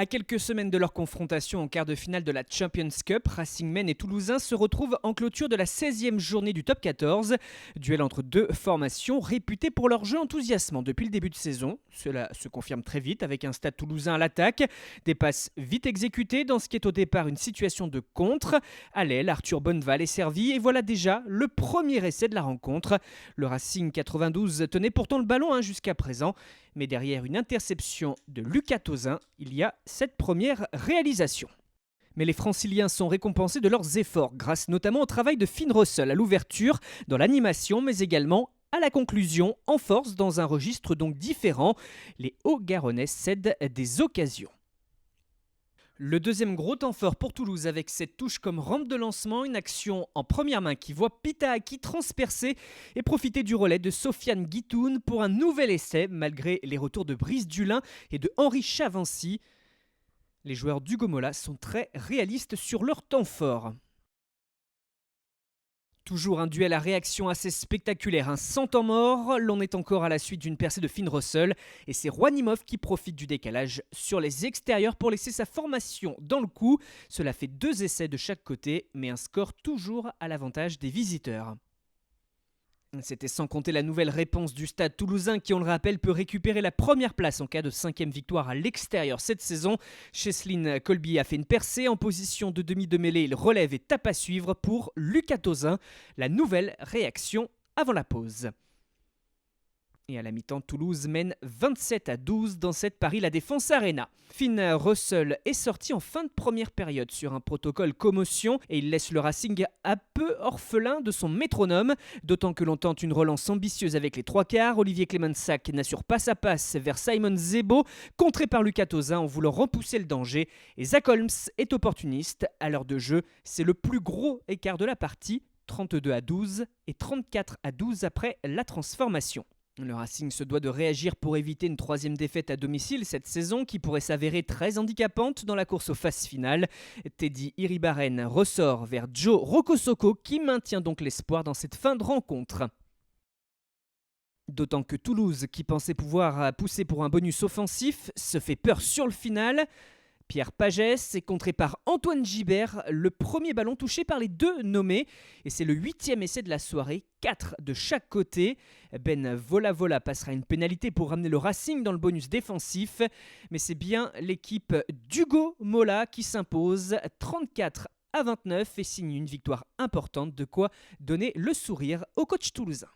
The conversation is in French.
À quelques semaines de leur confrontation en quart de finale de la Champions Cup, Racing Men et Toulousain se retrouvent en clôture de la 16e journée du top 14. Duel entre deux formations réputées pour leur jeu enthousiasmant depuis le début de saison. Cela se confirme très vite avec un Stade Toulousain à l'attaque. Des passes vite exécutées dans ce qui est au départ une situation de contre. À l'aile, Arthur Bonneval est servi et voilà déjà le premier essai de la rencontre. Le Racing 92 tenait pourtant le ballon jusqu'à présent. Mais derrière une interception de Lucas Tauzin, il y a cette première réalisation. Mais les Franciliens sont récompensés de leurs efforts, grâce notamment au travail de Finn Russell à l'ouverture, dans l'animation, mais également à la conclusion, en force dans un registre donc différent. Les Hauts-Garonnais cèdent des occasions. Le deuxième gros temps fort pour Toulouse avec cette touche comme rampe de lancement, une action en première main qui voit Pitaaki transpercer et profiter du relais de Sofiane Guitoun pour un nouvel essai malgré les retours de Brice Dulin et de Henri Chavancy. Les joueurs d'Hugo Mola sont très réalistes sur leur temps fort. Toujours un duel à réaction assez spectaculaire, sans temps mort. L'on est encore à la suite d'une percée de Finn Russell et c'est Juanimov qui profite du décalage sur les extérieurs pour laisser sa formation dans le coup. Cela fait 2 essais de chaque côté, mais un score toujours à l'avantage des visiteurs. C'était sans compter la nouvelle réponse du Stade Toulousain qui, on le rappelle, peut récupérer la première place en cas de 5e victoire à l'extérieur cette saison. Cheslin Colby a fait une percée en position de demi de mêlée. Il relève et tape à suivre pour Lucas Tauzin. La nouvelle réaction avant la pause. Et à la mi-temps, Toulouse mène 27-12 dans cette Paris La Défense Arena. Finn Russell est sorti en fin de première période sur un protocole commotion et il laisse le Racing un peu orphelin de son métronome, d'autant que l'on tente une relance ambitieuse avec les 3/4. Olivier Clemensac n'assure pas sa passe vers Simon Zebo, contré par Lucas Tauzin en voulant repousser le danger. Et Zach Holmes est opportuniste. À l'heure de jeu, c'est le plus gros écart de la partie, 32-12 et 34-12 après la transformation. Le Racing se doit de réagir pour éviter une 3e défaite à domicile cette saison qui pourrait s'avérer très handicapante dans la course aux phases finales. Teddy Iribaren ressort vers Joe Rokosoko qui maintient donc l'espoir dans cette fin de rencontre. D'autant que Toulouse, qui pensait pouvoir pousser pour un bonus offensif, se fait peur sur le final. Pierre Pagès est contré par Antoine Gibert, le premier ballon touché par les deux nommés. Et c'est le 8e essai de la soirée, 4 de chaque côté. Ben Volavola passera une pénalité pour ramener le Racing dans le bonus défensif. Mais c'est bien l'équipe d'Hugo Mola qui s'impose 34-29 et signe une victoire importante, de quoi donner le sourire au coach toulousain.